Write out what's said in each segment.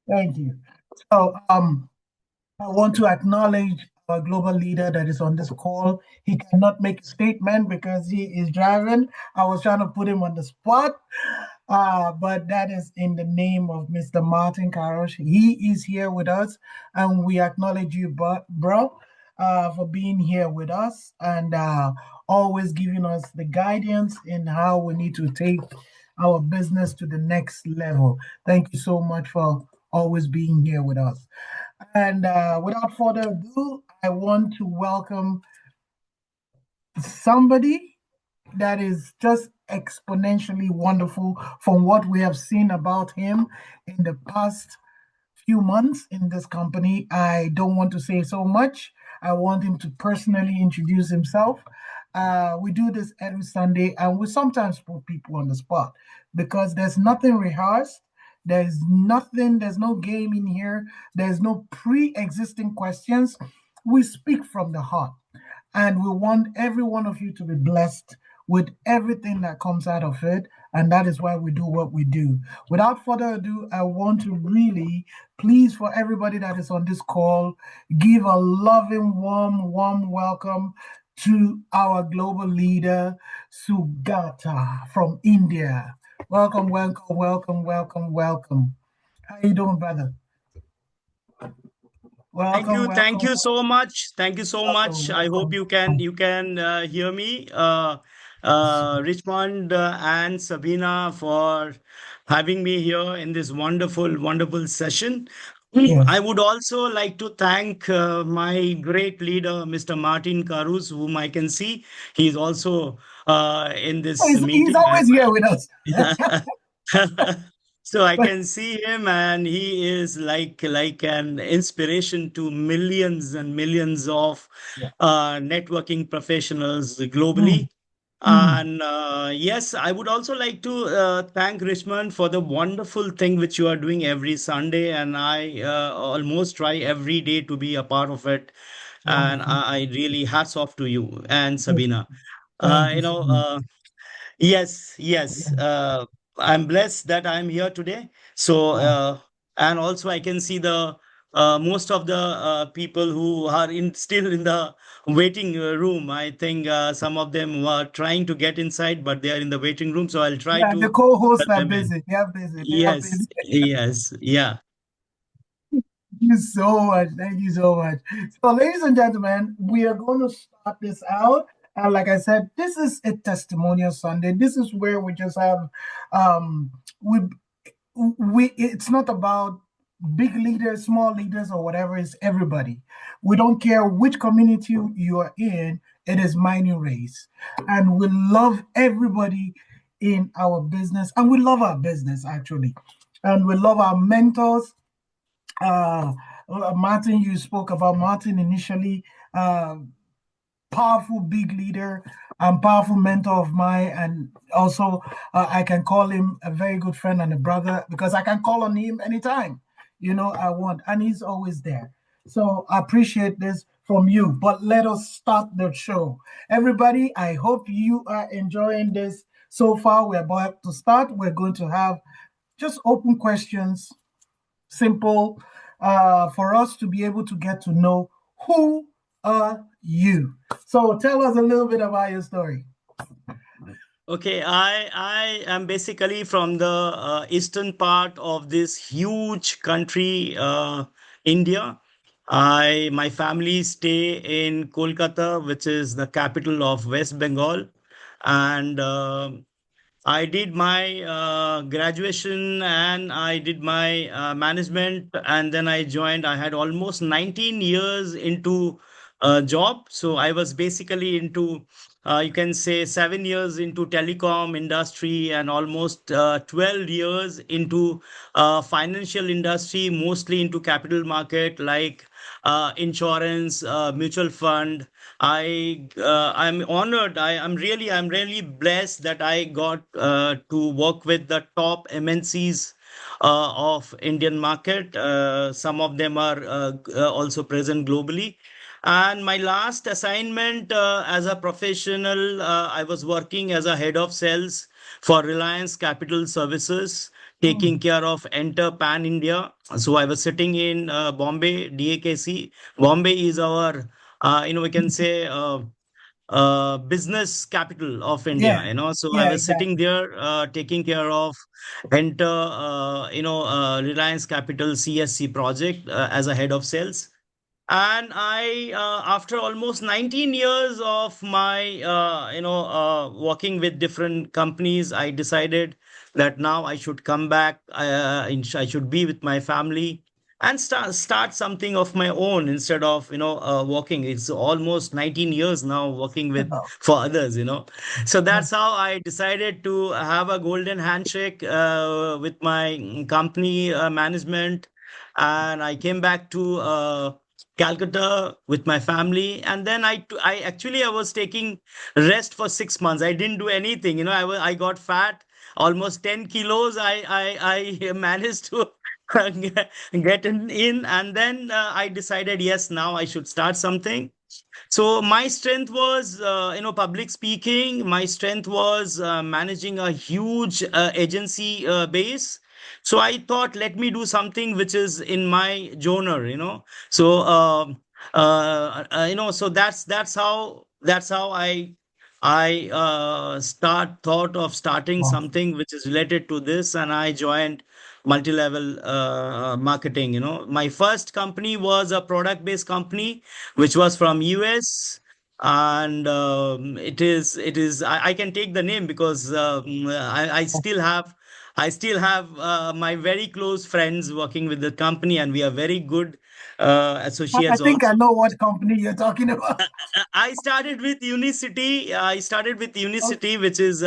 Thank you. So, I want to acknowledge our global leader that is on this call. He cannot make a statement because he is driving. I was trying to put him on the spot, but that is in the name of Mr. Martin Karosh. He is here with us, and we acknowledge you, bro, for being here with us and always giving us the guidance in how we need to take our business to the next level. Thank you so much for always being here with us. And without further ado, I want to welcome somebody that is just exponentially wonderful from what we have seen about him in the past few months in this company. I don't want to say so much. I want him to personally introduce himself. We do this every Sunday, and we sometimes put people on the spot because there's nothing rehearsed. There's no game in here. There's no pre existing questions. We speak from the heart. And we want every one of you to be blessed with everything that comes out of it. And that is why we do what we do. Without further ado, I want to really, please, for everybody that is on this call, give a loving, warm welcome to our global leader, Sugata from India. Welcome, welcome. How you doing, brother? Thank Welcome, you. Thank welcome, you so much. Thank you so much. I hope welcome. you can hear me, Richmond and Sabina, for having me here in this wonderful session. I Yes. would also like to thank my great leader, Mr. Martin Karus, whom I can see. He's also in this He's meeting. always here with us. So I But can see him, and he is like an inspiration to millions and millions of yeah. networking professionals Mm, globally. mm, And yes, I would also like to thank Richmond for the wonderful thing which you are doing every Sunday, and I almost try every day to be a part of it. And wonderful. I really hats off to you and Yes, Sabina. thank you You so know. much. Yes, Yeah, yes. I'm blessed that I'm here today. So, wow. and also I can see the most of the people who are in still in the waiting room. I think some of them were trying to get inside, but they are in the waiting room. So I'll try Yeah, the to co-hosts let are them in. busy. They are busy. They are Yes, busy. yes, yeah. Thank you so much. Thank you so much. So, ladies and gentlemen, we are going to start this out. And like I said, this is a testimonial Sunday. This is where we just have um we it's not about big leaders, small leaders, or whatever. It's everybody. We don't care which community you are in. It is mining race, and we love everybody in our business, and we love our business actually, and we love our mentors. uh Martin, you spoke about Martin initially. Powerful big leader and powerful mentor of mine, and also I can call him a very good friend and a brother because I can call on him anytime I want, and he's always there. So I appreciate this from you, but let us start the show. Everybody, I hope you are enjoying this so far. We're about to start. We're going to have just open questions, simple, for us to be able to get to know who are you. So tell us a little bit about your story. Okay, I am basically from the eastern part of this huge country, India. I My family stay in Kolkata, which is the capital of West Bengal, and I did my graduation and I did my management, and then I joined. I had almost 19 years into a job. So I was basically into, you can say, 7 years into telecom industry and almost 12 years into financial industry, mostly into capital market like insurance, mutual fund. I'm honored. I'm really blessed that I got to work with the top MNCs of Indian market. Some of them are also present globally. And my last assignment as a professional, I was working as a head of sales for Reliance Capital Services taking care of Enter Pan India. So I was sitting in Bombay, DAKC. Bombay is our, we can say, business capital of Yeah, India. So I yeah, was sitting exactly. there taking care of Enter, Reliance Capital CSC project as a head of sales. And I, after almost 19 years of my, working with different companies, I decided that now I should come back. I should be with my family and start something of my own instead of working. It's almost 19 years now working with Oh, for others. So oh, that's how I decided to have a golden handshake with my company management, and I came back to Calcutta with my family, and then I actually I was taking rest for 6 months. I didn't do anything. I got fat, almost 10 kilos. I managed to get in, and then I decided, yes, now I should start something. So my strength was, public speaking. My strength was managing a huge agency base. So I thought, let me do something which is in my genre. So so that's how I start thought of starting oh, something which is related to this, and I joined multi-level marketing. My first company was a product-based company which was from US, and it is I can take the name because I still have my very close friends working with the company, and we are very good I associates think I also. know what company you're talking about. I started with Unicity. I started with Okay. Unicity, which is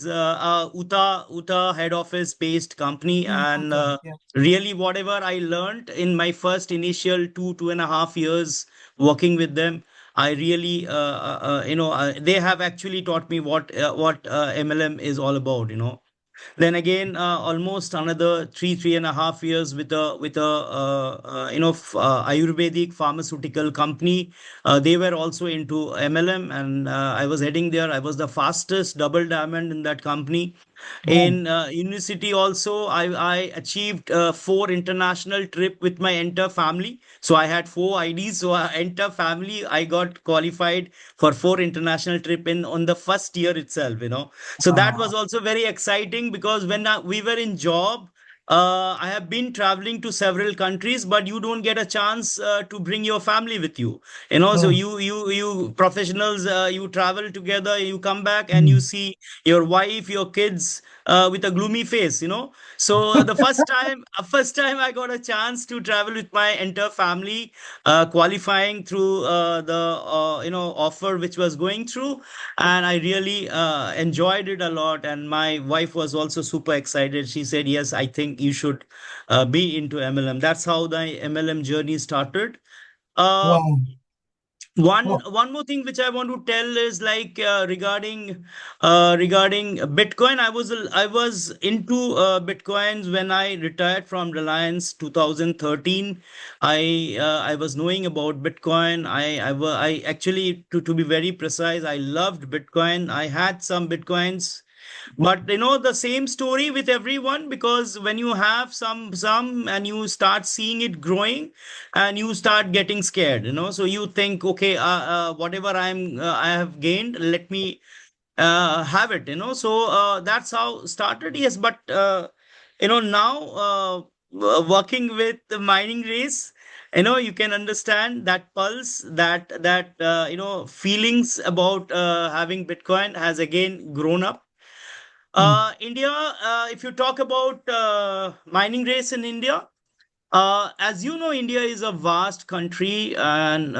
Utah head office based company, and Okay. Yeah. really whatever I learned in my first initial 2.5 years working with them, I really they have actually taught me what MLM is all about. Then again, almost another 3.5 years with a Ayurvedic pharmaceutical company. They were also into MLM, and I was heading there. I was the fastest double diamond in that company. Boom. In university also, I achieved 4 international trip with my entire family. So I had 4 IDs. So entire family, I got qualified for 4 international trip in on the first year itself. So that was Wow. also very exciting because when we were in job, I have been traveling to several countries, but you don't get a chance to bring your family with you. So Mm, you professionals, you travel together, you come back and you mm. see your wife, your kids with a gloomy face. So the first time I got a chance to travel with my entire family, qualifying through the offer which was going through, and I really enjoyed it a lot. And my wife was also super excited. She said, "Yes, I think you should be into MLM." That's how the MLM journey started. Uh, Wow. one more thing which I want to tell is like regarding Bitcoin. I was into Bitcoins when I retired from Reliance 2013. I was knowing about Bitcoin. I actually, to be very precise, I loved Bitcoin. I had some Bitcoins, but the same story with everyone, because when you have some and you start seeing it growing, and you start getting scared. So you think, okay, whatever I have gained, let me have it. So that's how started. Yes, but now working with the mining race, you can understand that pulse, that feelings about having Bitcoin has again grown up. Mm. India, if you talk about mining race in India, as you know, India is a vast country, and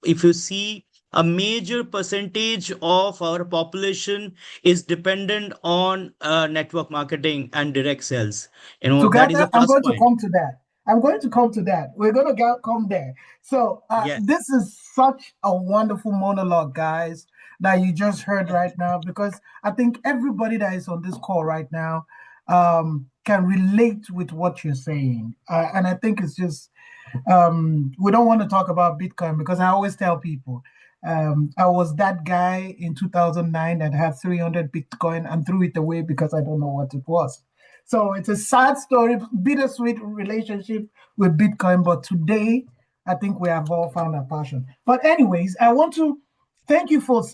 if you see, a major percentage of our population is dependent on network marketing and direct sales. That is the Sugata, I'm first going to point. come to that. I'm going to come to that. We're going to come there. So, Yes. this is such a wonderful monologue, guys, that you just heard right now, because I think everybody that is on this call right now can relate with what you're saying. And I think it's just, we don't want to talk about Bitcoin because I always tell people I was that guy in 2009 that had 300 Bitcoin and threw it away because I don't know what it was. So it's a sad story, bittersweet relationship with Bitcoin. But today, I think we have all found our passion. But anyways, I want to thank you for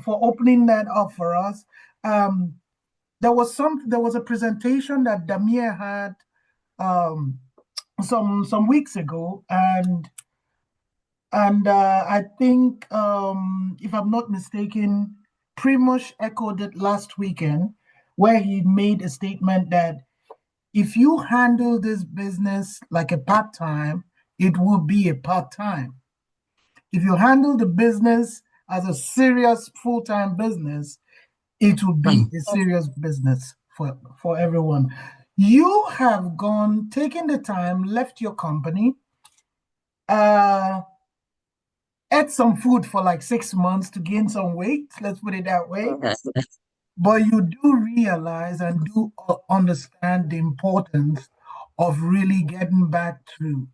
opening that up for us. Um, there was a presentation that Damir had um, some weeks ago, and I think, if I'm not mistaken, Primoz echoed it last weekend, where he made a statement that if you handle this business like a part time, it will be a part time. If you handle the business as a serious full time business, it will be a serious business for everyone. You have gone, taken the time, left your company, uh, ate some food for like 6 months to gain some weight, let's put it that way. But you do realize and do understand the importance of really getting back to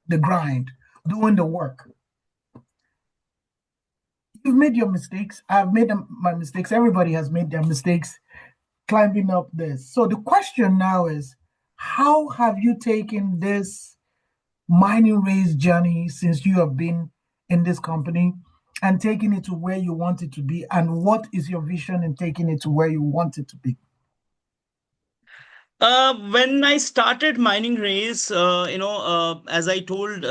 the grind, doing the work. You've made your mistakes. I've made my mistakes. Everybody has made their mistakes climbing up this. So the question now is, how have you taken this mining race journey since you have been in this company and taking it to where you want it to be? And what is your vision in taking it to where you want it to be? When I started mining race, as I told,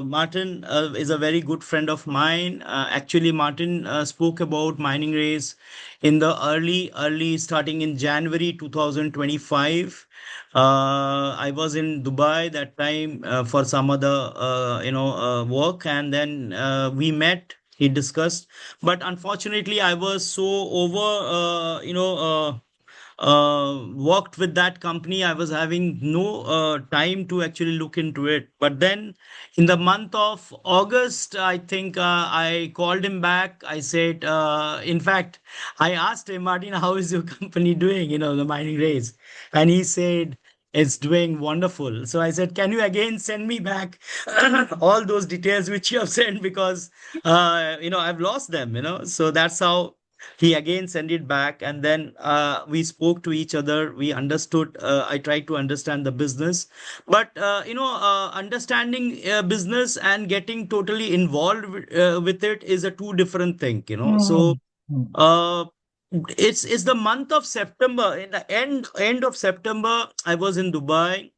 Martin is a very good friend of mine. Actually, Martin spoke about mining race in the early starting in January 2025. I was in Dubai that time for some other, work, and then we met. He discussed, but unfortunately, I was so over, worked with that company. I was having no time to actually look into it. But then in the month of August, I think I called him back. I said, in fact, I asked him, Martin, how is your company doing? The mining race. And he said, it's doing wonderful. So I said, can you again send me back all those details which you have sent? Because, I've lost them, So that's how he again sent it back, and then we spoke to each other. We understood. I tried to understand the business, but understanding business and getting totally involved with it is a two different thing. So Mm, mm, uh, it's the month of September. In the end of September, I was in Dubai,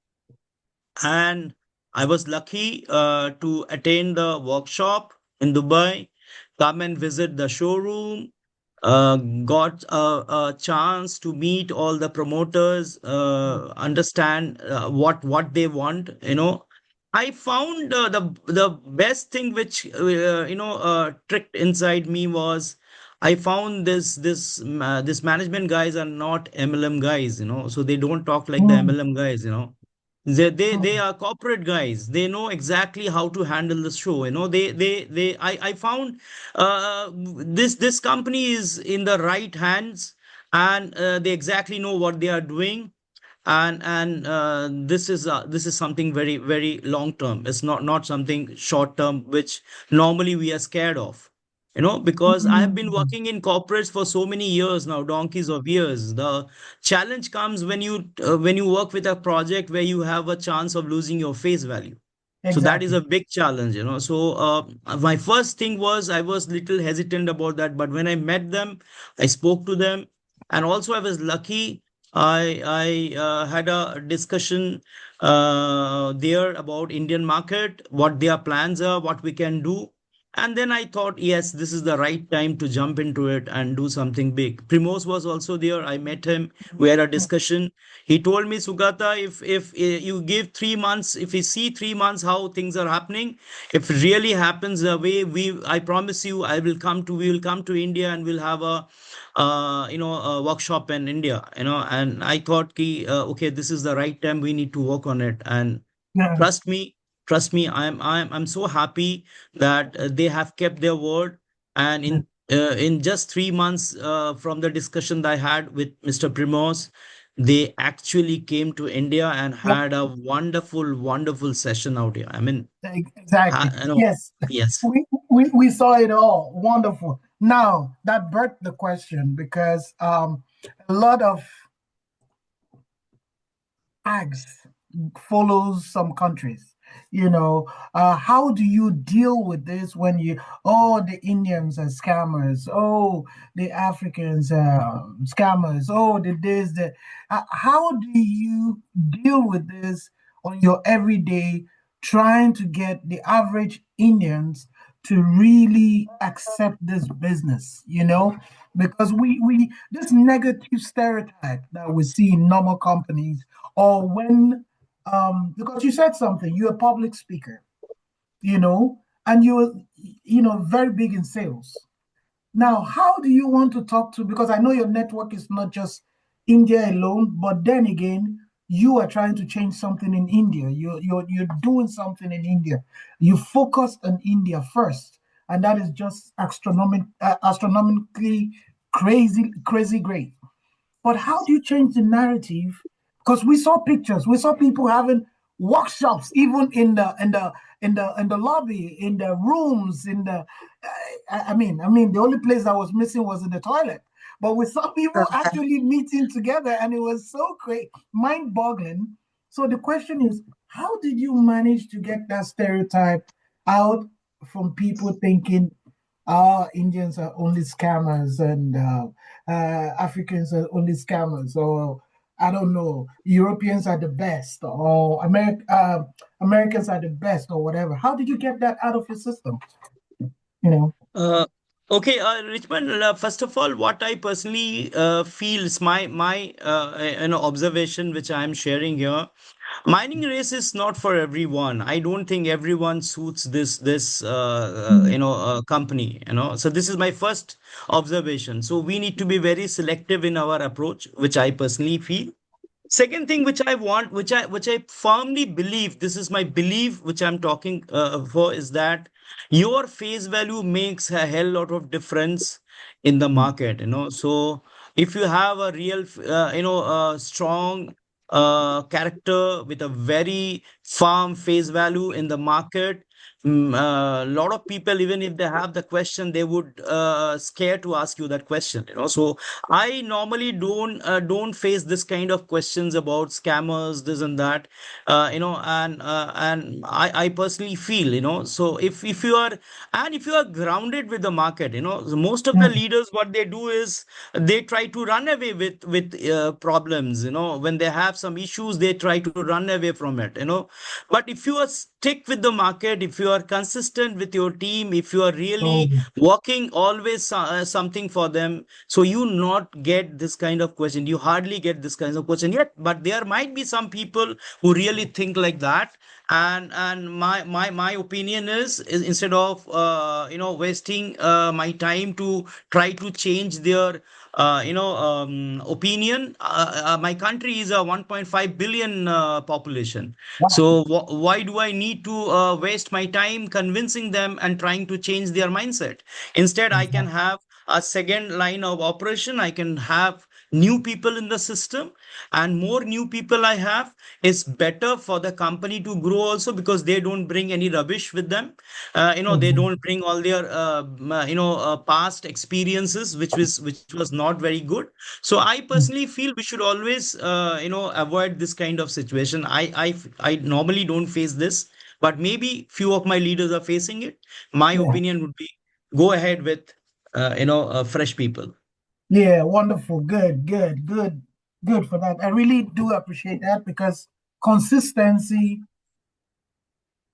and I was lucky to attend the workshop in Dubai, come and visit the showroom, got a chance to meet all the promoters, mm, understand what they want. I found the best thing which tricked inside me was I found this management guys are not MLM guys, so they don't talk like the mm, MLM guys. They mm, are corporate guys. They know exactly how to handle the show. I found this company is in the right hands, and they exactly know what they are doing, and this is something very very long term. It's not something short term which normally we are scared of, because I have been mm. working in corporates for so many years now, donkeys of years. The challenge comes when you work with a project where you have a chance of losing your face value. So that is Exactly. a big challenge. So my first thing was I was little hesitant about that, but when I met them, I spoke to them, and also I was lucky. I had a discussion there about Indian market, what their plans are, what we can do. And then I thought, yes, this is the right time to jump into it and do something big. Primos was also there. I met him. We had a discussion. He told me, Sugata, if you give 3 months, if we see 3 months how things are happening, if it really happens the way I promise you, we will come to India and we'll have a workshop in India. And I thought, okay, this is the right time. We need to work on it. And Yeah. trust me, trust me, I'm so happy that they have kept their word. And in just 3 months from the discussion that I had with Mr. Primos, they actually came to India and Yep. had a wonderful, wonderful session out here. I mean, Exactly. Yes. yes. We saw it all. Wonderful. Now that birthed the question because a lot of tags follows some countries. How do you deal with this when oh, the Indians are scammers, oh, the Africans are scammers, oh, the this, the. How do you deal with this on your everyday, trying to get the average Indians to really accept this business? Because we this negative stereotype that we see in normal companies, or when because you said something, you're a public speaker, and you're very big in sales. Now, how do you want to talk to, because I know your network is not just India alone, but then again, you are trying to change something in India. You're doing something in India. You focus on India first, and that is just astronomically crazy great. But how do you change the narrative? Because we saw pictures, we saw people having workshops, even in the lobby, in the rooms, in the. I mean, the only place that was missing was in the toilet. But we saw people actually meeting together, and it was so great, mind-boggling. So the question is, how did you manage to get that stereotype out from people thinking, Indians are only scammers, and Africans are only scammers, or I don't know, Europeans are the best, or Americans are the best, or whatever. How did you get that out of your system? You know. Uh, okay, Richmond. First of all, what I personally feel is my observation, which I am sharing here. Mining race is not for everyone. I don't think everyone suits this company. So this is my first observation. So we need to be very selective in our approach, which I personally feel. Second thing which I want, which I firmly believe, this is my belief which I'm talking for, is that your face value makes a hell lot of difference in the market. So if you have a real strong character with a very firm face value in the market, a lot of people, even if they have the question, they would scare to ask you that question. So I normally don't face this kind of questions about scammers, this and that, and I personally feel, so if you are, and if you are grounded with the market, so most of the Mm, leaders, what they do is they try to run away with problems. When they have some issues, they try to run away from it. But if you are stick with the market, if you are consistent with your team, if you are really oh, working always something for them, so you not get this kind of question. You hardly get this kind of question yet, but there might be some people who really think like that. And my opinion is instead of wasting my time to try to change their opinion. My country is a 1.5 billion population. wow. So why do I need to waste my time convincing them and trying to change their mindset? Instead, I can Exactly. have a second line of operation. I can have new people in the system, and more new people I have is better for the company to grow also, because they don't bring any rubbish with them. They Exactly. don't bring all their past experiences, which was not very good. So I Mm, personally feel we should always avoid this kind of situation. I normally don't face this, but maybe few of my leaders are facing it. My yeah. opinion would be, go ahead with fresh people. Yeah, wonderful. Good for that. I really do appreciate that because consistency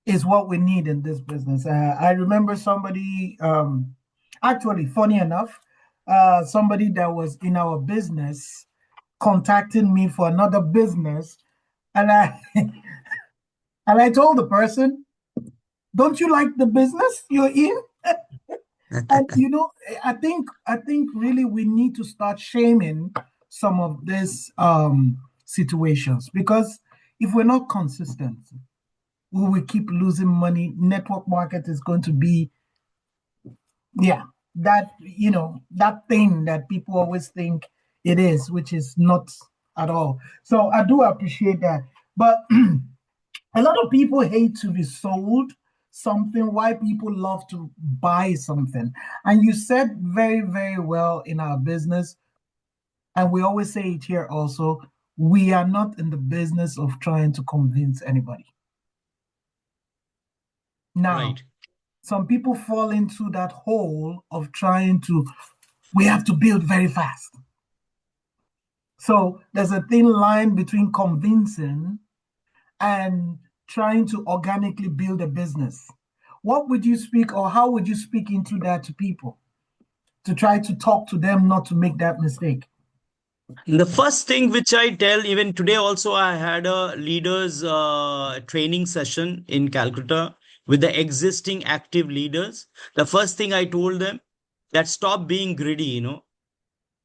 is what we need in this business. I remember somebody, actually, funny enough, somebody that was in our business contacted me for another business, and I and I told the person, "Don't you like the business you're in?" And I think really we need to start shaming some of these situations, because if we're not consistent, we will keep losing money. Network market is going to be, yeah, that thing that people always think it is, which is not at all. So I do appreciate that. But a lot of people hate to be sold something, why people love to buy something. And you said very, very well in our business, and we always say it here also, we are not in the business of trying to convince anybody. Now, Right. some people fall into that hole of trying to, we have to build very fast. So there's a thin line between convincing and trying to organically build a business. What would you speak, or how would you speak into that to people to try to talk to them not to make that mistake? The first thing which I tell, even today also, I had a leaders training session in Calcutta with the existing active leaders. The first thing I told them that stop being greedy,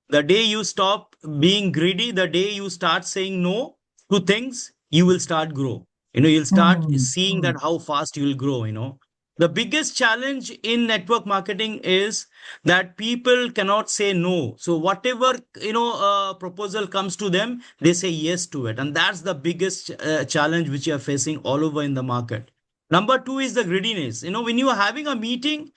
the day you stop being greedy, the day you start saying no to things, you will start grow. You'll start Mm, seeing mm. that how fast you will grow. The biggest challenge in network marketing is that people cannot say no. So whatever, proposal comes to them, they say yes to it. And that's the biggest challenge which you are facing all over in the market. Number two is the greediness. When you are having a meeting,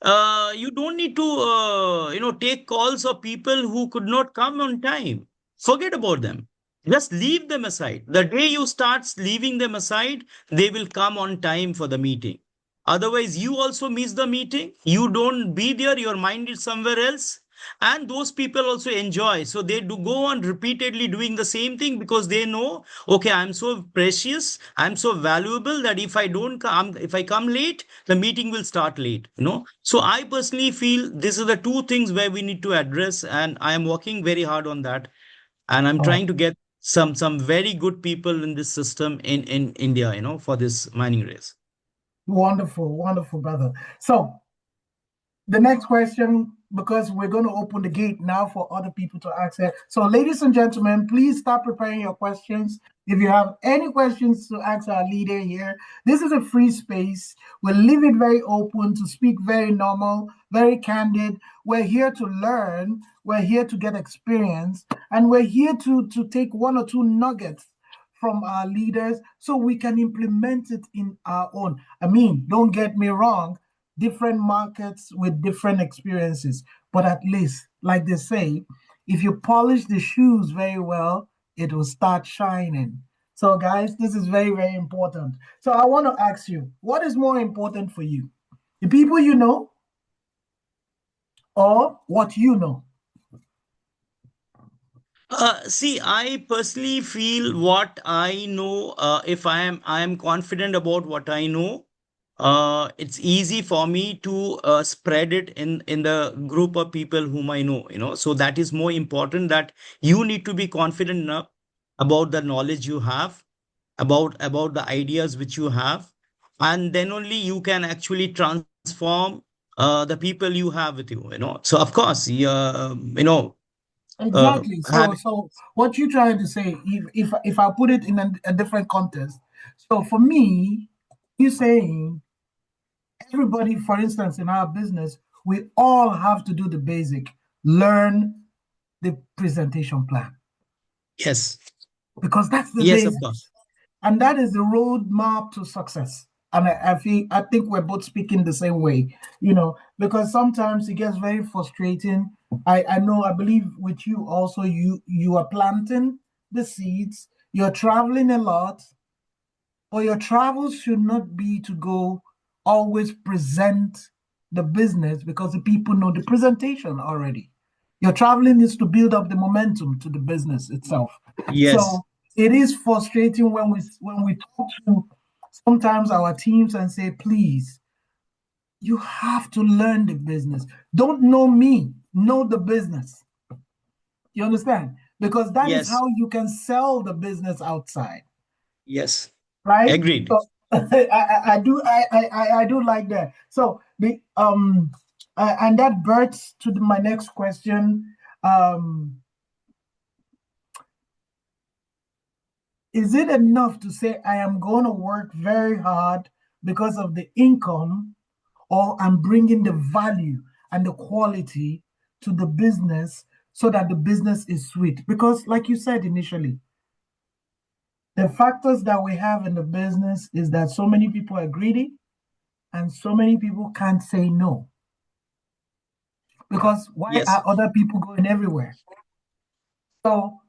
you don't need to take calls of people who could not come on time. Forget about them. Just leave them aside. The day you start leaving them aside, they will come on time for the meeting. Otherwise, you also miss the meeting. You don't be there. Your mind is somewhere else. And those people also enjoy. So they do go on repeatedly doing the same thing because they know, okay, I'm so precious, I'm so valuable that if I don't come, if I come late, the meeting will start late. So I personally feel this is the two things where we need to address, and I am working very hard on that. And I'm Oh, trying to get some very good people in this system in India, for this mining race. wonderful, wonderful, brother. So the next question, because we're going to open the gate now for other people to ask it. So, ladies and gentlemen, please start preparing your questions. If you have any questions to ask our leader here, this is a free space. We'll leave it very open to speak very normal, very candid. We're here to learn, we're here to get experience, and we're here to take one or two nuggets from our leaders so we can implement it in our own. I mean, don't get me wrong, different markets with different experiences. But at least, like they say, if you polish the shoes very well, it will start shining. So, guys, this is very, very important. So, I want to ask you, what is more important for you? The people you know or what you know? See, I personally feel what I know. If I am confident about what I know, it's easy for me to spread it in the group of people whom I know. So that is more important. That you need to be confident enough about the knowledge you have, about the ideas which you have, and then only you can actually transform the people you have with you. So of course, yeah, Exactly. So, having. so what you're trying to say, if I put it in a different context, so for me, you're saying everybody, for instance, in our business, we all have to do the basic, learn the presentation plan, Yes. because that's the Yes, of course. basics. And that is the roadmap to success. And I think we're both speaking the same way, because sometimes it gets very frustrating. I know, I believe with you also, you are planting the seeds, you're traveling a lot, but your travels should not be to go always present the business because the people know the presentation already. Your traveling is to build up the momentum to the business itself. Yes. So it is frustrating when we talk to sometimes our teams and say, please, you have to learn the business. Don't know me, know the business. You understand? Because that is Yes. how you can sell the business outside, Yes. right? Agreed. So I do like that. So the and that births to my next question. Um, is it enough to say I am going to work very hard because of the income, or I'm bringing the value and the quality to the business so that the business is sweet? Because, like you said initially, the factors that we have in the business is that so many people are greedy, and so many people can't say no because why Yes. are other people going everywhere? So,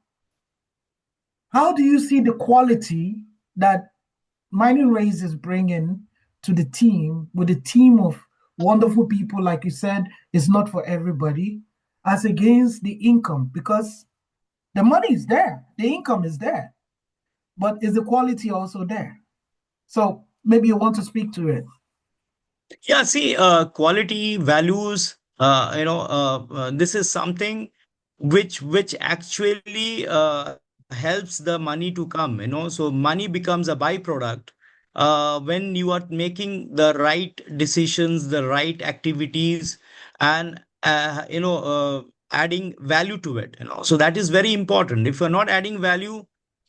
how do you see the quality that Mining Race is bringing to the team with a team of wonderful people? Like you said, it's not for everybody, as against the income, because the money is there, the income is there, but is the quality also there? So maybe you want to speak to it. Yeah, see, quality values, this is something which actually helps the money to come, so money becomes a byproduct when you are making the right decisions, the right activities, and adding value to it, so that is very important. If you're not adding value,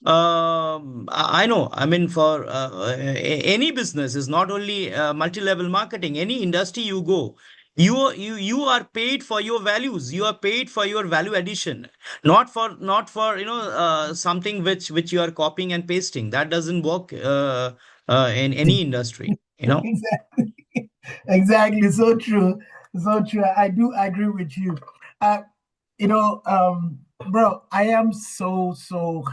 I know. I mean, for any business, is not only multi-level marketing. Any industry you go, you are paid for your values. You are paid for your value addition, not for something which you are copying and pasting. That doesn't work in any industry. Exactly. Exactly. So true. So true. I do agree with you. Uh, you know, bro, I am so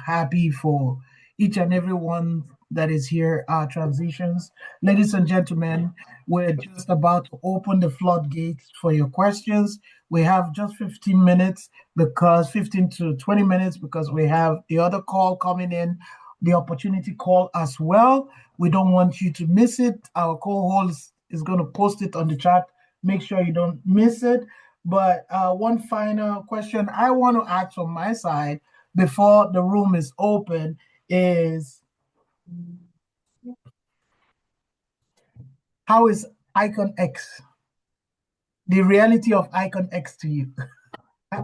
happy for each and every one that is here. Transitions, ladies and gentlemen, we're just about to open the floodgates for your questions. We have just 15 minutes because 15 to 20 minutes because we have the other call coming in, the opportunity call as well. We don't want you to miss it. Our co-host is going to post it on the chat. Make sure you don't miss it. But one final question I want to ask from my side before the room is open is, how is Icon X, the reality of Icon X to you? I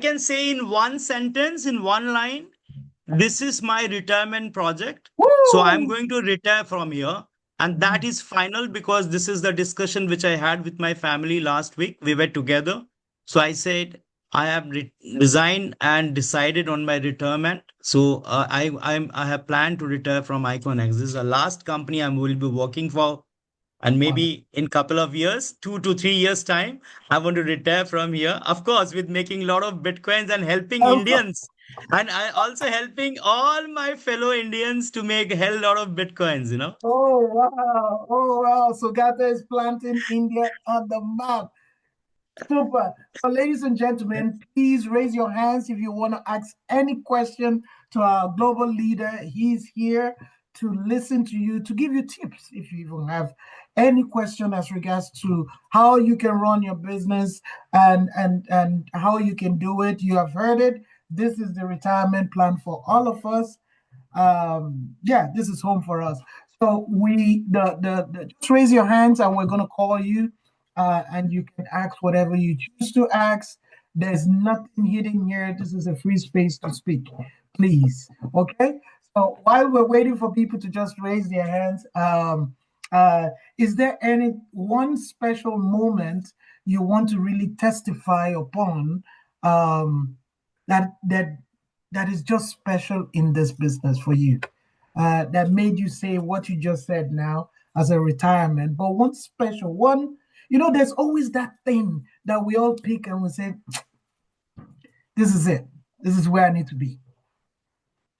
can say in one sentence, in one line, this is my retirement project. So I'm Woo! going to retire from here. And that Mm, is final because this is the discussion which I had with my family last week. We were together. So I said, I have resigned and decided on my retirement. So I have planned to retire from ICONX. This is the last company I will be working for, and wow. maybe in couple of years, 2 to 3 years time, I want to retire from here, of course, with making a lot of bitcoins and helping Indians, and I also helping all my fellow Indians to make a hell lot of bitcoins. Oh, wow. Oh, wow. Sugata is planting India on the map. Super. So, ladies and gentlemen, please raise your hands if you want to ask any question to our global leader. He's here to listen to you, to give you tips if you even have any question as regards to how you can run your business and how you can do it. You have heard it. This is the retirement plan for all of us. Yeah, this is home for us. So we the just raise your hands and we're gonna call you, and you can ask whatever you choose to ask. There's nothing hidden here. This is a free space to speak. Please, okay. So while we're waiting for people to just raise their hands, uh, is there any one special moment you want to really testify upon, um, that that is just special in this business for you, that made you say what you just said now as a retirement? But one special one, there's always that thing that we all pick and we say, this is it. This is where I need to be.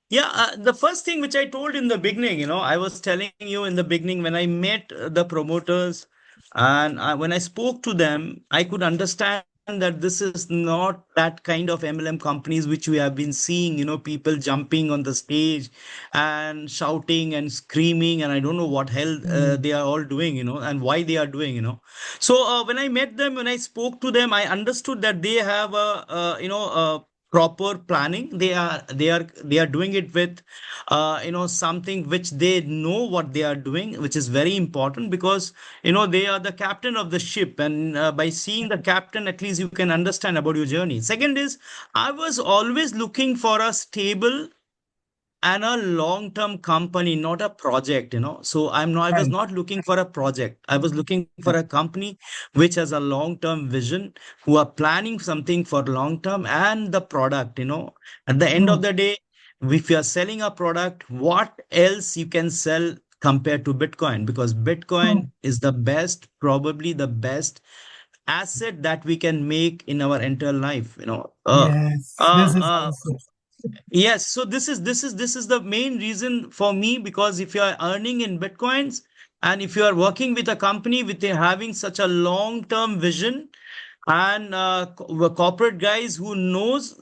Yeah, the first thing which I told in the beginning, I was telling you in the beginning when I met the promoters, and when I spoke to them, I could understand that this is not that kind of MLM companies which we have been seeing, people jumping on the stage and shouting and screaming, and I don't know what hell Mm, they are all doing, and why they are doing. So when I met them, when I spoke to them, I understood that they have a proper planning. They are doing it with something which they know what they are doing, which is very important because they are the captain of the ship, and by seeing the captain, at least you can understand about your journey. Second is, I was always looking for a stable and a long term company, not a project. So I was right. not looking for a project. I was looking for a company which has a long term vision, who are planning something for long term, and the product, at the end of Mm, the day, if you are selling a product, what else you can sell compared to Bitcoin, because Bitcoin is the best, probably the best asset that we can make in our entire life, Yes, uh, this is uh, also yes, so this is the main reason for me, because if you are earning in Bitcoins and if you are working with a company with having such a long term vision, and corporate guys who knows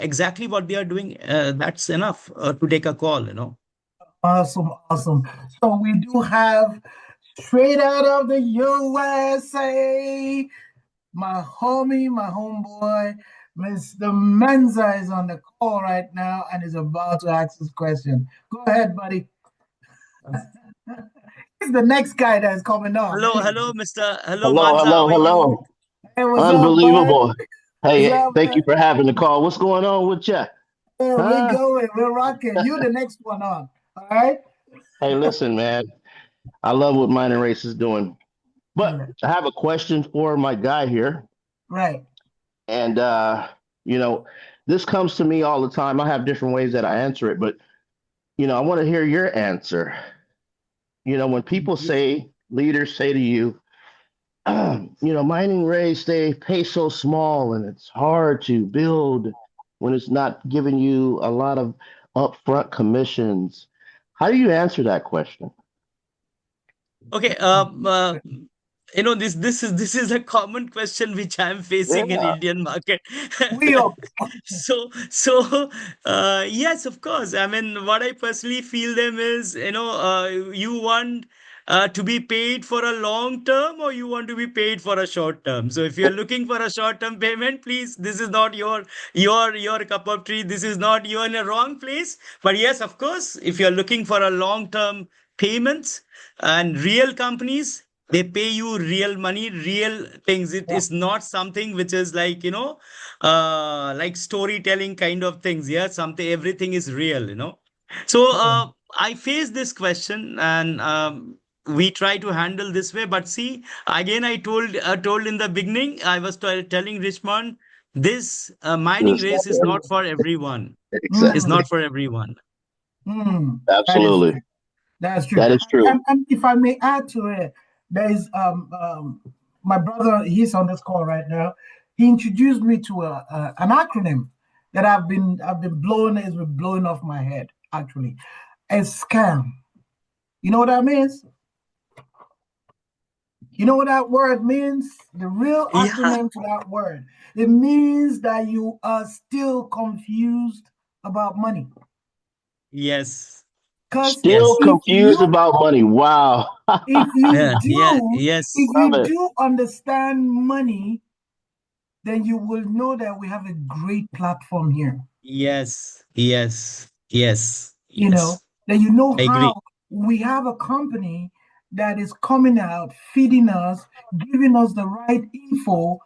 exactly what they are doing, that's enough to take a call. awesome, awesome. So we do have straight out of the USA, my homie, my homeboy, Mr. Menza is on the call right now and is about to ask his question. Go ahead, buddy. He's the next guy that's coming on. Anyway. Hello, Hello, Manza, how hello, are you? hello. Hey, what's up, bud? Unbelievable. What's Hey, up, thank man? you for having the call. What's going on with you? Yeah, we're Huh? going, we're rocking. You the next one on. All right? Hey, listen, man. I love what Minor Race is doing. But Yeah, I have a question for my guy here. right. And you know, this comes to me all the time. I have different ways that I answer it, but I want to hear your answer. When people say, leaders say to you, mining rates, they pay so small and it's hard to build when it's not giving you a lot of upfront commissions. How do you answer that question? Okay, this is a common question which I'm facing in Yeah, Indian market. We are. So yes, of course. I mean, what I personally feel them is, you want to be paid for a long term, or you want to be paid for a short term. So if you're looking for a short term payment, please, this is not your cup of tea. This is not, you're in a wrong place. But yes, of course, if you're looking for a long term payments, and real companies, they pay you real money, real things. It Yeah, is not something which is like, like storytelling kind of things. Yeah, something, everything is real. So sure. I face this question, and we try to handle this way. But see, again, I told in the beginning, I was telling Richmond, this mining it's race not is for not everyone. for everyone. It's Exactly. not for everyone. That is Absolutely. true. That's true. That is true. And if I may add to it, there is my brother. He's on this call right now. He introduced me to an acronym that I've been blowing. It's been blowing off my head. Actually, a scam. You know what that means? You know what that word means? The real Yeah. acronym to that word. It means that you are still confused about money. Yes. Because Still Yes. if confused you about money. Wow. if you Yeah. Yeah. do if Yes. Love you it. do understand money, then you will know that we have a great platform here. Yes. Yes. Yes. You know, Yes. that you know I agree. how we have a company that is coming out, feeding us, giving us the right info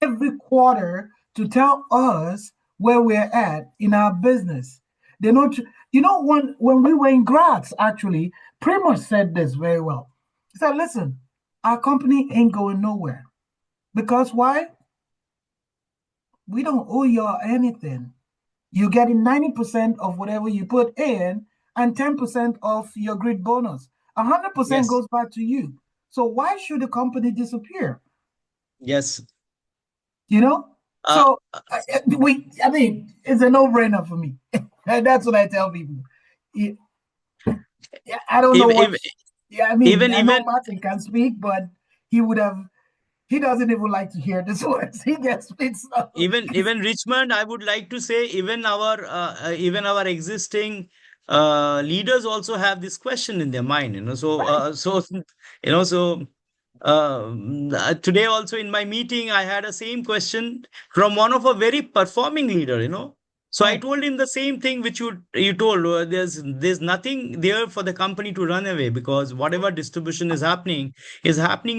every quarter to tell us where we're at in our business. They're not, when we were in grads, actually, Primoz said this very well. He said, listen, our company ain't going nowhere. Because why? We don't owe y'all anything. You're getting 90% of whatever you put in and 10% of your grid bonus. 100% Yes. goes back to you. So why should the company disappear? Yes. You know? Uh, So I mean, it's a no-brainer for me. And that's what I tell people. Yeah, yeah, I don't know what. even Yeah, I mean, even I know even Martin can speak, but he would have. He doesn't even like to hear this words. He gets pissed off. even Richmond, I would like to say, even our existing leaders also have this question in their mind. Right. So today also in my meeting, I had a same question from one of a very performing leader. So I Right. told him the same thing which you told. There's nothing there for the company to run away, because whatever distribution is happening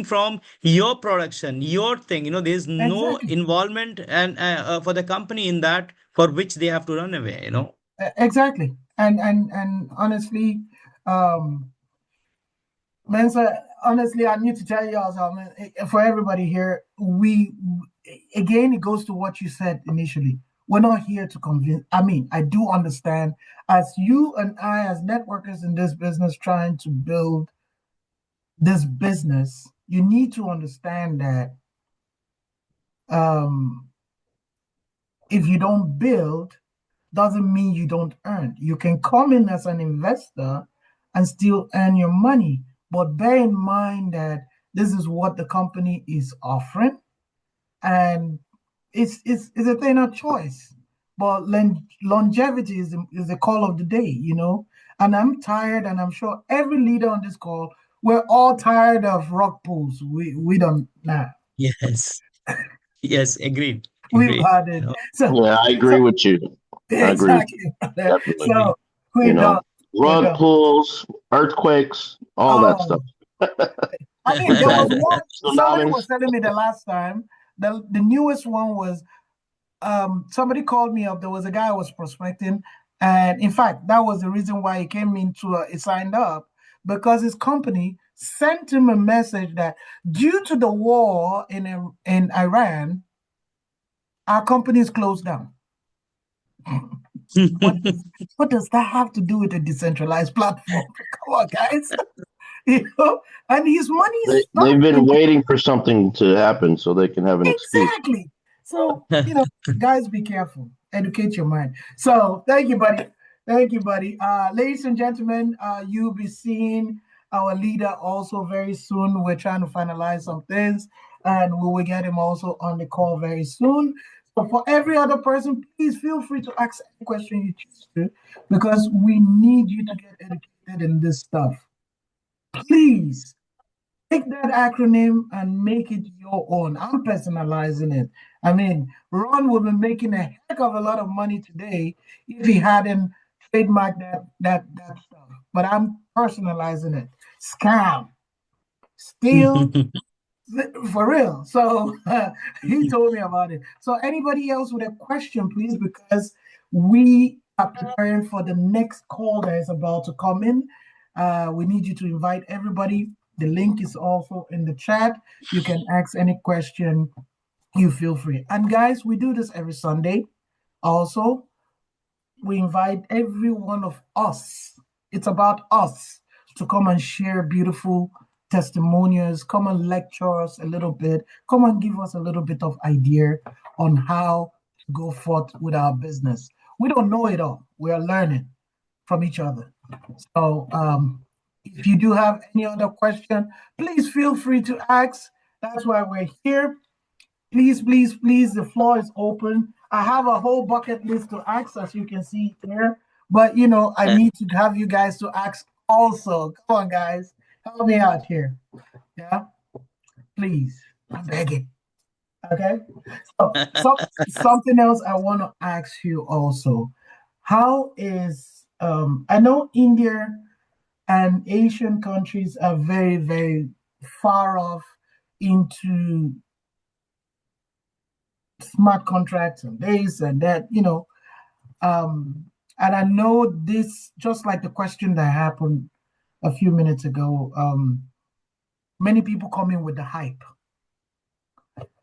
from your production, your thing. There's no Exactly. involvement and for the company in that for which they have to run away. Exactly. And honestly, um, Mensa, honestly, I need to tell you all something. For everybody here, again, it goes to what you said initially. We're not here to convince. I mean, I do understand as you and I, as networkers in this business, trying to build this business, you need to understand that um, if you don't build, doesn't mean you don't earn. You can come in as an investor and still earn your money. But bear in mind that this is what the company is offering, and it's a thing of choice. But longevity is the call of the day, you know. And I'm tired, and I'm sure every leader on this call, we're all tired of rock pools. We don't nah. Yes. Yes. Agreed. We've Agreed. had it. So Yeah, I so agree with you. I agree with you. exactly. Definitely. So You we're done. know, We're rug done. pulls, earthquakes, all that stuff. Oh, I mean, there was one. Somebody was Tsunamis. telling me the last time. The newest one was somebody called me up. There was a guy I was prospecting, and in fact, that was the reason why he came into he signed up because his company sent him a message that due to the war in Iran, our company is closed down. What does what does that have to do with a decentralized platform? Come on, guys. You know, and his money is They've stuck been in it. waiting for something to happen so they can have an excuse. Exactly. So, guys, be careful. Educate your mind. So, thank you, buddy. Thank you, buddy. Ladies and gentlemen, you'll be seeing our leader also very soon. We're trying to finalize some things, and we will get him also on the call very soon. So, for every other person, please feel free to ask any question you choose to, because we need you to get educated in this stuff. Please take that acronym and make it your own. I'm personalizing it. I mean, Ron would be making a heck of a lot of money today if he hadn't trademarked that stuff. But I'm personalizing it. Scam, steal, for real. So he told me about it. So anybody else with a question, please, because we are preparing for the next call that is about to come in. We need you to invite everybody. The link is also in the chat. You can ask any question. You feel free. And guys, we do this every Sunday. Also, we invite every one of us. It's about us to come and share beautiful testimonials, come and lecture us a little bit, come and give us a little bit of idea on how to go forth with our business. We don't know it all. We are learning from each other. So if you do have any other question, please feel free to ask. That's why we're here. Please, please, please, the floor is open. I have a whole bucket list to ask, as you can see here. But I need to have you guys to ask also. Come on, guys, help me out here. Yeah, please, I'm begging. Okay. So something else I want to ask you also. How is I know India and Asian countries are very, very far off into smart contracts and this and that. And I know this, just like the question that happened a few minutes ago, many people come in with the hype,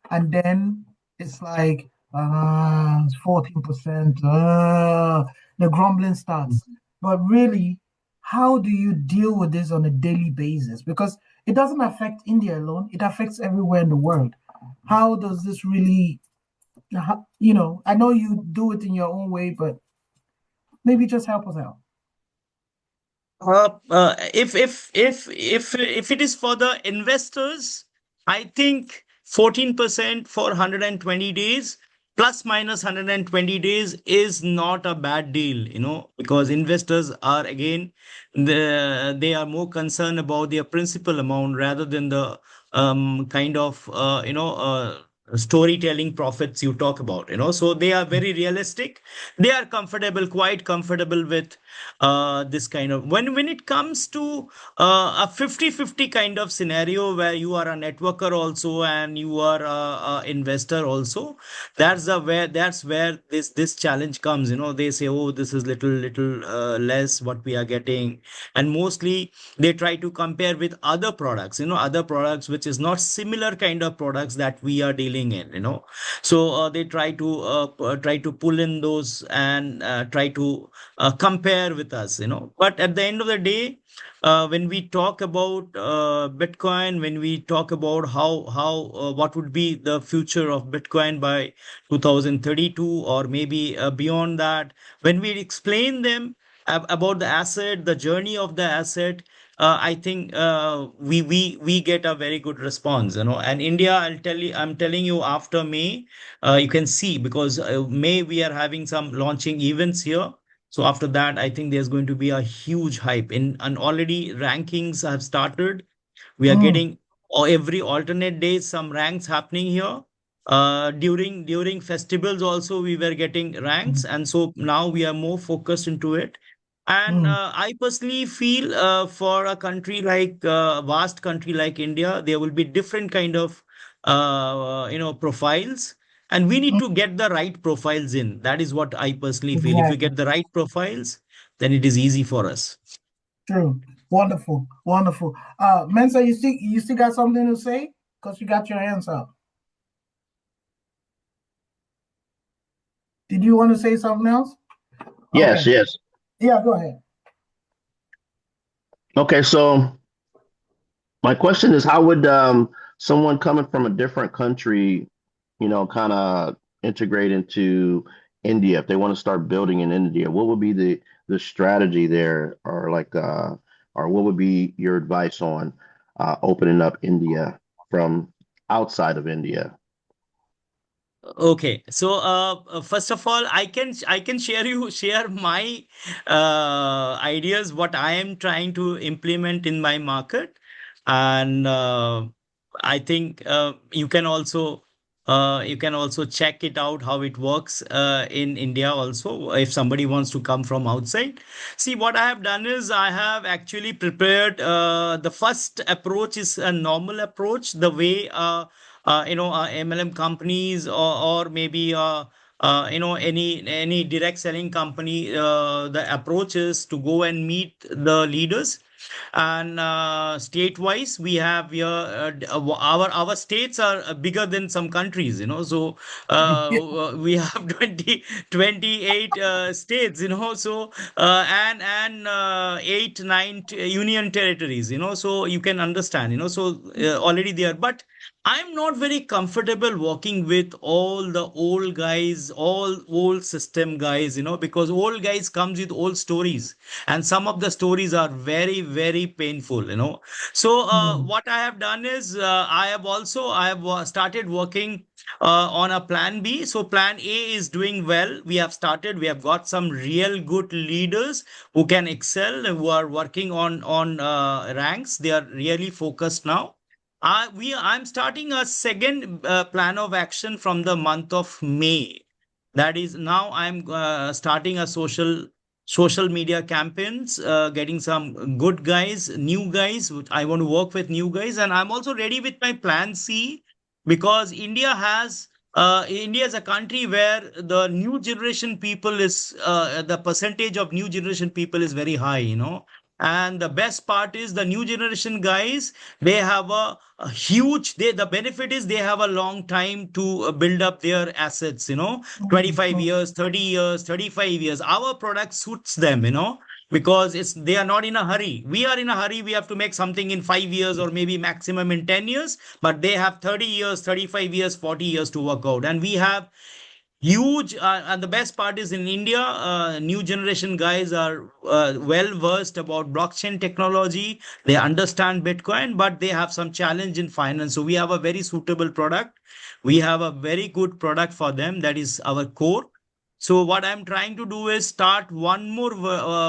and then it's like 14%, the grumbling starts. But really, how do you deal with this on a daily basis? Because it doesn't affect India alone, it affects everywhere in the world. How does this really, I know you do it in your own way, but maybe just help us out. If it is for the investors, I think 14% for 120 days plus minus 120 days is not a bad deal, because investors are again they are more concerned about their principal amount rather than the kind of storytelling profits you talk about. So they are very realistic. They are comfortable, quite comfortable with this kind of, when it comes to a 50-50 kind of scenario where you are a networker also and you are a investor also, that's where this challenge comes. They say, oh, this is little less what we are getting, and mostly they try to compare with other products, other products which is not similar kind of products that we are dealing in. So they try to pull in those and try to compare with us. But at the end of the day, when we talk about Bitcoin, when we talk about how what would be the future of Bitcoin by 2032 or maybe beyond that, when we explain them about the asset, the journey of the asset, I think we get a very good response. And India, I'm telling you, after May, you can see, because May we are having some launching events here. So after that, I think there's going to be a huge hype and already rankings have started. We are Mm, getting every alternate days some ranks happening here. During festivals also we were getting ranks, mm, and so now we are more focused into it. And mm, I personally feel for a country like vast country like India, there will be different kind of profiles, and we need mm. to get the right profiles in. That is what I personally feel. If we Exactly. get the right profiles, then it is easy for us. True. Wonderful. Wonderful. Mensa, you still got something to say? Because you got your hands up. Did you want to say something else? Yes, Okay. yes. Yeah, go ahead. Okay, so my question is, how would someone coming from a different country, kind of integrate into India if they want to start building in India? What would be the strategy there, or like, or what would be your advice on opening up India from outside of India? Okay, so first of all, I can share my ideas what I am trying to implement in my market, and I think you can also check it out how it works in India also if somebody wants to come from outside. See, what I have done is I have actually prepared. The first approach is a normal approach, the way. MLM companies, or maybe any direct selling company, the approach is to go and meet the leaders. And state wise, we have here our states are bigger than some countries. So we have 28 states. So and 8 9 union territories. So you can understand. So already there, but I'm not very comfortable working with all the old guys, all old system guys, because old guys comes with old stories, and some of the stories are very, very painful. So Mm, what I have done is I have started working on a plan B. So plan A is doing well. We have started. We have got some real good leaders who can excel, who are working on ranks. They are really focused now. I'm starting a second plan of action from the month of May. That is, now I'm starting a social media campaigns, getting some good guys, new guys. I want to work with new guys, and I'm also ready with my plan C, because India is a country where the new generation people is the percentage of new generation people is very high. And the best part is the new generation guys, they have a huge, the benefit is they have a long time to build up their assets. mm, 25 mm, years, 30 years, 35 years. Our product suits them. Because they are not in a hurry. We are in a hurry. We have to make something in 5 years or maybe maximum in 10 years, but they have 30 years, 35 years, 40 years to work out. And we have huge, and the best part is in India, new generation guys are well versed about blockchain technology. They understand Bitcoin, but they have some challenge in finance. So we have a very suitable product. We have a very good product for them. That is our core. So what I'm trying to do is start one more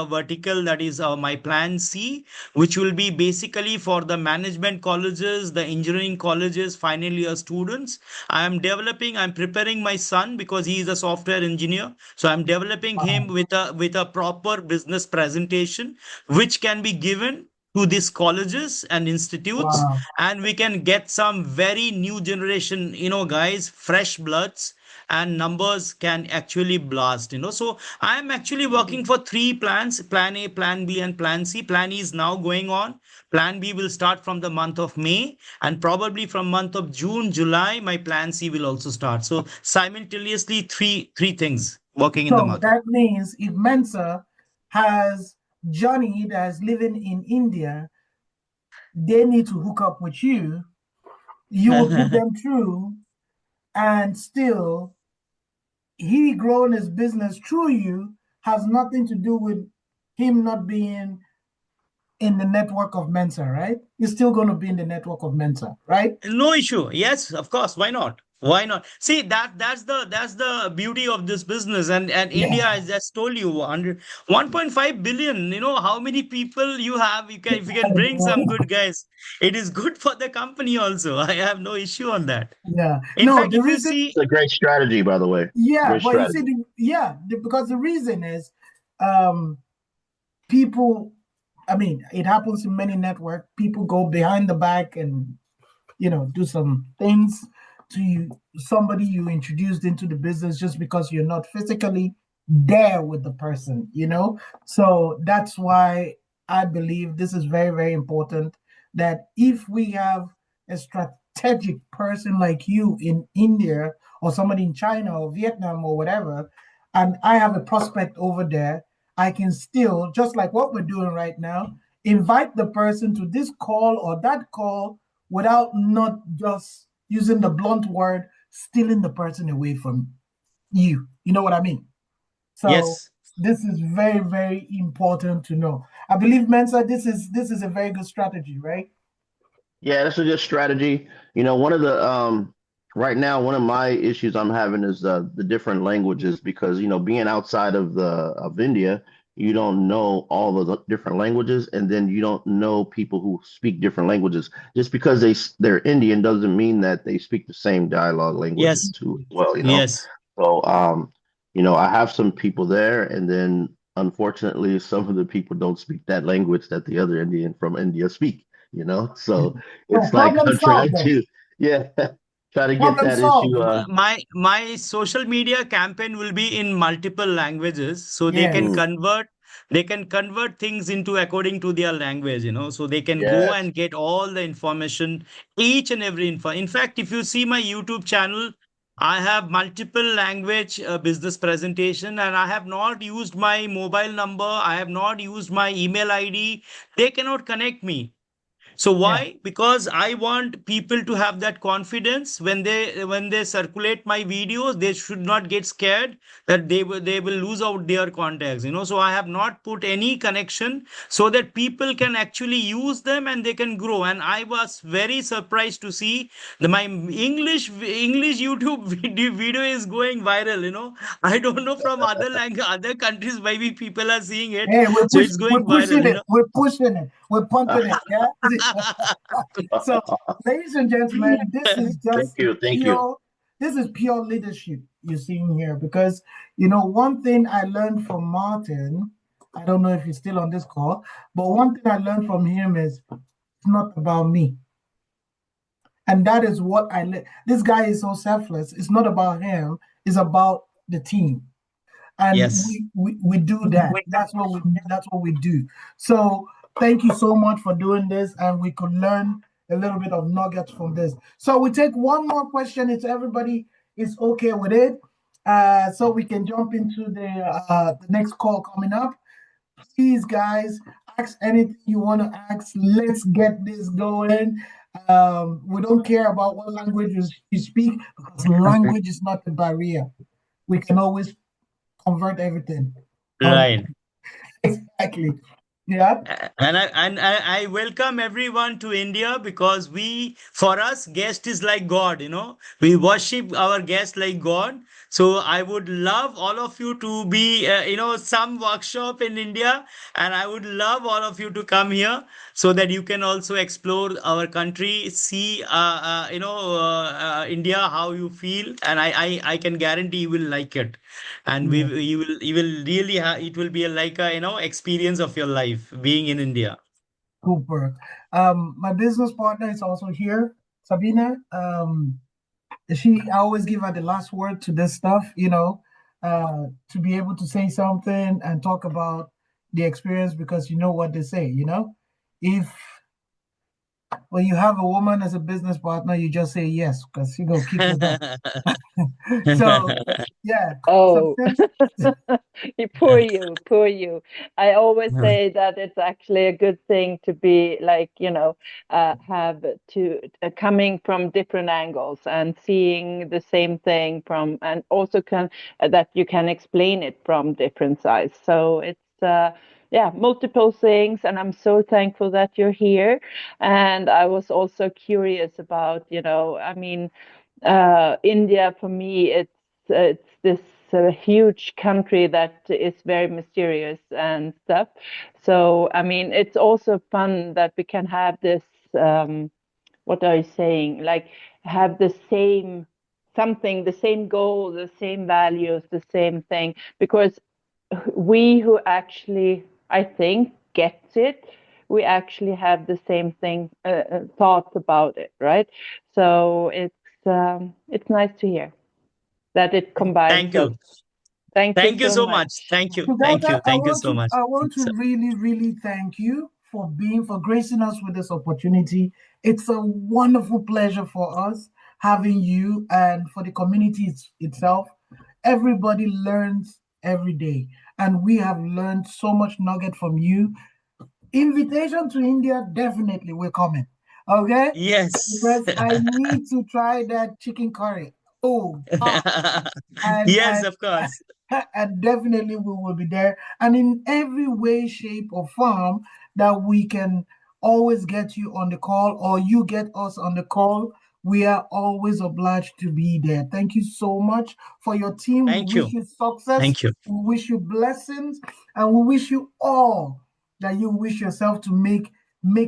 vertical, that is my plan C, which will be basically for the management colleges, the engineering colleges, final year students. I'm preparing my son because he is a software engineer. So I'm developing him Wow. with a proper business presentation, which can be given to these colleges and institutes, Wow. and we can get some very new generation, guys, fresh bloods, and numbers can actually blast. So I'm actually working for three plans: plan A, plan B, and plan C. Plan E is now going on. Plan B will start from the month of May, and probably from month of June, July, my plan C will also start. So simultaneously, three things working in the So market. that means if Mensa has Johnny that's living in India, they need to hook up with you. You will put them through, and still he growing his business through you has nothing to do with him not being in the network of Mensa, right? You're still going to be in the network of Mensa, right? No issue. Yes, of course. Why not? Why not? See, that's the beauty of this business. And India, Yeah, I just told you, 1.5 billion. How many people you have? If you I can bring some know. good guys, it is good for the company also. I have no issue on that. Yeah. In No, fact, the if you reason, see, It's a great strategy, by the way. yeah, Great but you see, strategy. because the reason is, um, people, I mean, it happens in many network. People go behind the back and do some things to you, somebody you introduced into the business just because you're not physically there with the person. So that's why I believe this is very, very important that if we have a strategic person like you in India or somebody in China or Vietnam or whatever, and I have a prospect over there, I can still, just like what we're doing right now, invite the person to this call or that call without not just using the blunt word, stealing the person away from you. You know what I mean? So yes. this is very, very important to know. I believe Mensa, this is a very good strategy, right? Yeah, that's a good strategy. One of the right now, one of my issues I'm having is the different languages because being outside of India, you don't know all of the different languages, and then you don't know people who speak different languages. Just because they're Indian doesn't mean that they speak the same dialogue languages Yes. too as well. Yes. So I have some people there, and then unfortunately, some of the people don't speak that language that the other Indian from India speak. So So it's like problem I'm solved trying then. to, yeah, try to get Problem that issue. solved. My social media campaign will be in multiple languages, so Mm, Yes. they can convert things into according to their language, so they can go yes. and get all the information, each and every info. In fact, if you see my YouTube channel, I have multiple language business presentation, and I have not used my mobile number, I have not used my email ID. They cannot connect me. So Yeah. why? Because I want people to have that confidence when they circulate my videos. They should not get scared that they will lose out their contacts. So I have not put any connection so that people can actually use them and they can grow. And I was very surprised to see my English YouTube video is going viral. I don't know from other language, other countries, maybe people are seeing it, Hey, so it's we're going viral. pushing it. We're pushing it. We're pumping it. Yeah. So, ladies and gentlemen, this is Thank just you. Thank you. pure leadership you're seeing here because one thing I learned from Martin, I don't know if he's still on this call, but one thing I learned from him is it's not about me. And that is what this guy is so selfless. It's not about him, it's about the team. And Yes. we do that. That's what we do. So thank you so much for doing this, and we could learn a little bit of nuggets from this. So we take one more question if everybody is okay with it, so we can jump into the next call coming up. Please, guys, ask anything you want to ask. Let's get this going. We don't care about what language you speak because language is not a barrier. We can always convert everything. Um, Right. exactly. Yeah. And I welcome everyone to India, because for us, guest is like God, we worship our guest like God. So I would love all of you to be, some workshop in India, and I would love all of you to come here so that you can also explore our country, see, India, how you feel, and I can guarantee you will like it, and Yeah. you will really it will be like a experience of your life being in India. Cooper. My business partner is also here, Sabina. I always give her the last word to this stuff, to be able to say something and talk about the experience because you know what they say, if when you have a woman as a business partner, you just say yes because she gonna kick your butt. So yeah, so Oh, since poor you, poor you. I always say that it's actually a good thing to be like, have to coming from different angles and seeing the same thing from, and also can that you can explain it from different sides. So it's yeah, multiple things, and I'm so thankful that you're here. And I was also curious about, I mean, India for me, it's this huge country that is very mysterious and stuff. So I mean, it's also fun that we can have this. What are you saying? Like have the same something, the same goal, the same values, the same thing. Because we who actually, I think, gets it, we actually have the same thing, thoughts about it, right? So it's nice to hear that it combines Thank us. you. Thank you Thank you so so much. much. Thank you. Thank Sugata, you. Thank you so much. I want to really, really thank you for gracing us with this opportunity. It's a wonderful pleasure for us having you and for the community itself. Everybody learns every day, and we have learned so much nugget from you. Invitation to India, definitely we're coming. Okay? Because Yes. I need to try that chicken curry. Oh, and Yes, of course. and definitely we will be there. And in every way, shape, or form that we can always get you on the call or you get us on the call, we are always obliged to be there. Thank you so much for your team. We Thank you. wish you success. Thank you. We wish you blessings, and we wish you all that you wish yourself to make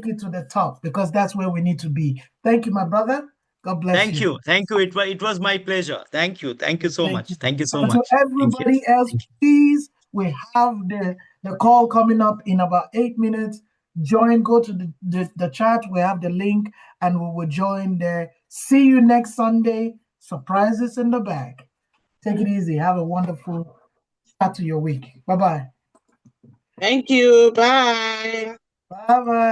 it to the top because that's where we need to be. Thank you, my brother. God bless Thank you. you. Thank you. It was my pleasure. Thank you. Thank you so Thank you. much. Thank you so And to much. Thank you. everybody else, Thank you. please, we have the call coming up in about 8 minutes. Join, go to the chat. We have the link and we will join there. See you next Sunday. Surprises in the bag. Take it easy. Have a wonderful start to your week. Bye bye. Thank you. Bye. Bye bye.